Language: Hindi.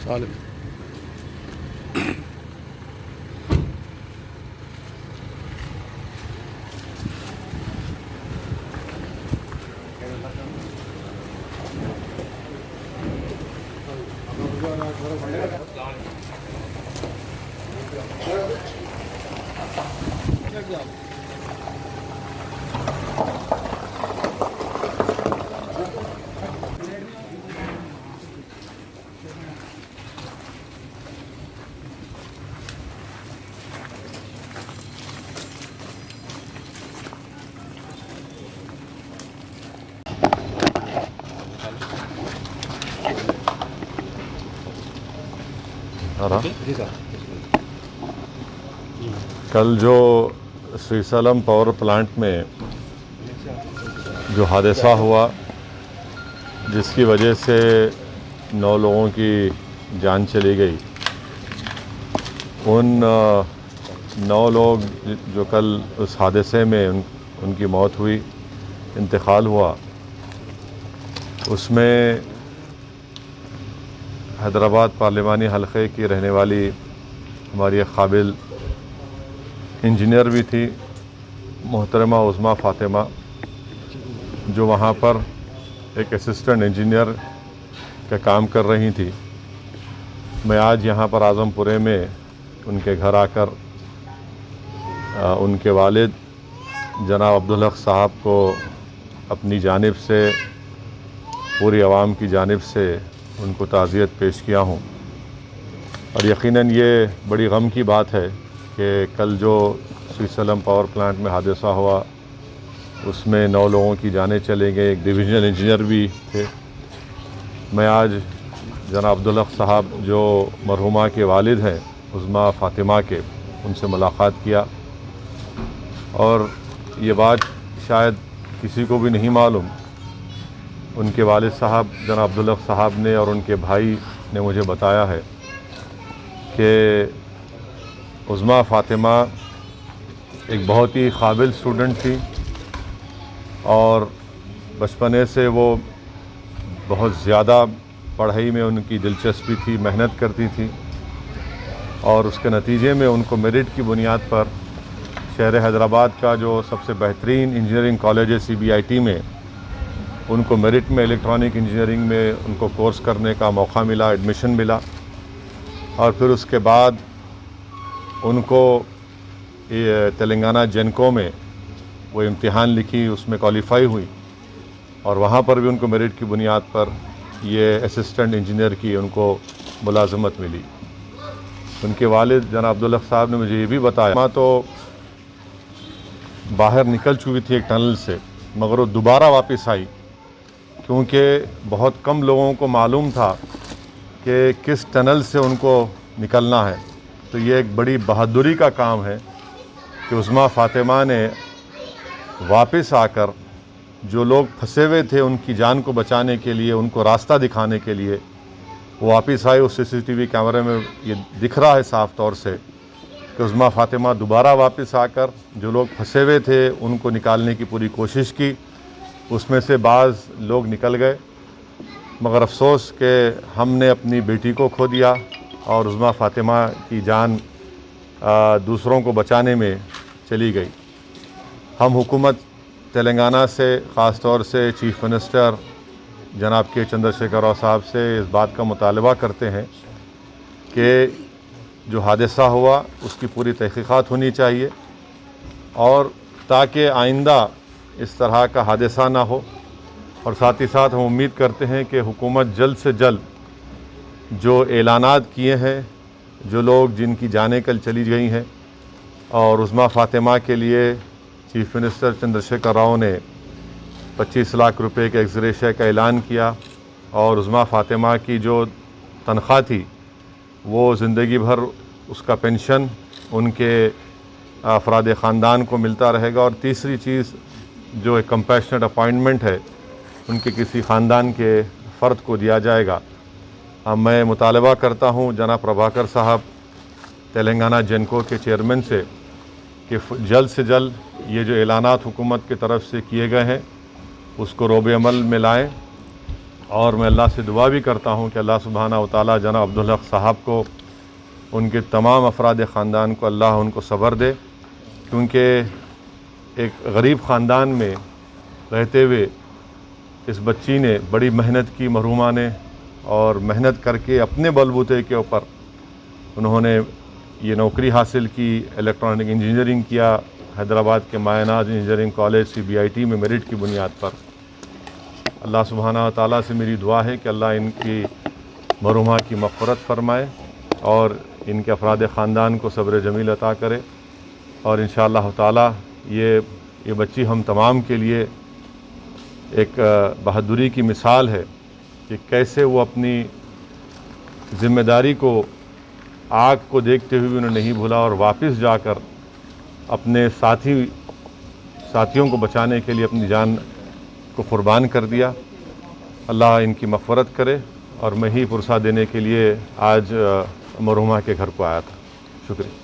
साल जी सर। कल जो श्रीशैलम पावर प्लांट में जो हादसा हुआ जिसकी वजह से 9 लोगों की जान चली गई, उन 9 लोग जो कल उस हादसे में उनकी मौत हुई, इंतकाल हुआ, उसमें हैदराबाद पार्लिमानी हलक़े की रहने वाली हमारी एक काबिल इंजीनियर भी थी, मोहतरमा उज़्मा फ़ातिमा, जो वहाँ पर एक असिस्टेंट इंजीनियर का काम कर रही थी। मैं आज यहाँ पर आज़मपुरे में उनके घर आकर उनके वालिद जनाब अब्दुल हक साहब को अपनी जानिब से, पूरी आवाम की जानिब से उनको ताज़ियत पेश किया हूँ। और यकीनन ये बड़ी गम की बात है कि कल जो श्रीशैलम पावर प्लांट में हादसा हुआ उसमें 9 लोगों की जानें चले गए, एक डिविजनल इंजीनियर भी थे। मैं आज जनाब अब्दुल हक साहब जो मरहुमा के वालिद हैं उज़्मा फ़ातिमा के, उनसे मुलाक़ात किया और ये बात शायद किसी को भी नहीं मालूम, उनके वालिद साहब जनाब अब्दुल हक साहब ने और उनके भाई ने मुझे बताया है कि उज़्मा फ़ातिमा एक बहुत ही काबिल स्टूडेंट थी और बचपने से वो बहुत ज़्यादा पढ़ाई में उनकी दिलचस्पी थी, मेहनत करती थी और उसके नतीजे में उनको मेरिट की बुनियाद पर शहर हैदराबाद का जो सबसे बेहतरीन इंजीनियरिंग कॉलेज है CBIT में, उनको मेरिट में इलेक्ट्रॉनिक इंजीनियरिंग में उनको कोर्स करने का मौका मिला, एडमिशन मिला। और फिर उसके बाद उनको तेलंगाना जेनको में वो इम्तिहान लिखी, उसमें क्वालिफ़ाई हुई और वहाँ पर भी उनको मेरिट की बुनियाद पर ये असिस्टेंट इंजीनियर की उनको मुलाजमत मिली। उनके वालिद जनाब अब्दुल हक साहब ने मुझे ये भी बताया, माँ तो बाहर निकल चुकी थी एक टनल से, मगर वो दोबारा वापस आई क्योंकि बहुत कम लोगों को मालूम था कि किस टनल से उनको निकलना है। तो ये एक बड़ी बहादुरी का काम है कि उज़्मा फ़ातिमा ने वापस आकर जो लोग फंसे हुए थे उनकी जान को बचाने के लिए, उनको रास्ता दिखाने के लिए वो वापस आए। उस CCTV कैमरे में ये दिख रहा है साफ़ तौर से कि उज़्मा फ़ातिमा दोबारा वापस आकर जो लोग फंसे हुए थे उनको निकालने की पूरी कोशिश की। उसमें से बाज़ लोग निकल गए, मगर अफसोस कि हमने अपनी बेटी को खो दिया और उज़्मा फ़ातिमा की जान दूसरों को बचाने में चली गई। हम हुकूमत तेलंगाना से, ख़ास तौर से चीफ़ मिनिस्टर जनाब के चंद्रशेखर राव साहब से इस बात का मुतालबा करते हैं कि जो हादसा हुआ उसकी पूरी तहक़ीक़ात होनी चाहिए और ताकि आइंदा इस तरह का हादसा ना हो। और साथ ही साथ हम उम्मीद करते हैं कि हुकूमत जल्द से जल्द जो ऐलानात किए हैं, जो लोग जिनकी जानें कल चली गई हैं, और उज़्मा फ़ातिमा के लिए चीफ़ मिनिस्टर चंद्रशेखर राव ने 25 लाख रुपए के एक्स-ग्रेशिया का ऐलान किया और उज़्मा फ़ातिमा की जो तनख्वाह थी वो ज़िंदगी भर उसका पेंशन उनके अफराद ख़ानदान को मिलता रहेगा। और तीसरी चीज़ जो एक कंपैशनेट अपॉइंटमेंट है उनके किसी ख़ानदान के फ़र्द को दिया जाएगा। मैं मुतालबा करता हूँ जनाब प्रभाकर साहब तेलंगाना जेनको के चेयरमैन से कि जल्द से जल्द ये जो ऐलानात हुकूमत की तरफ से किए गए हैं उसको रोब अमल में लाएँ और मैं अल्लाह से दुआ भी करता हूँ कि अल्लाह सुब्हानहू व तआला जनाब अब्दुल हक साहब को, उनके तमाम अफराद ख़ानदान को अल्लाह उनको सब्र दे, क्योंकि एक गरीब ख़ानदान में रहते हुए इस बच्ची ने बड़ी मेहनत की, मरहूमा ने, और मेहनत करके अपने बलबूते के ऊपर उन्होंने ये नौकरी हासिल की। इलेक्ट्रॉनिक इंजीनियरिंग किया हैदराबाद के मायनाज इंजीनियरिंग कॉलेज CBIT में मेरिट की बुनियाद पर। अल्लाह सुब्हानहू व तआला से मेरी दुआ है कि अल्लाह इनकी मरहूमा की मग़फ़िरत फ़रमाए और इनके अफराद ख़ानदान को सब्र जमील अता करे। और इंशाअल्लाह ताला ये बच्ची हम तमाम के लिए एक बहादुरी की मिसाल है कि कैसे वो अपनी ज़िम्मेदारी को, आग को देखते हुए उन्हें नहीं भूला और वापस जाकर अपने साथियों को बचाने के लिए अपनी जान को क़ुरबान कर दिया। अल्लाह इनकी मग़फ़िरत करे। और मैं ही पुरसा देने के लिए आज मरहूमा के घर को आया था। शुक्रिया।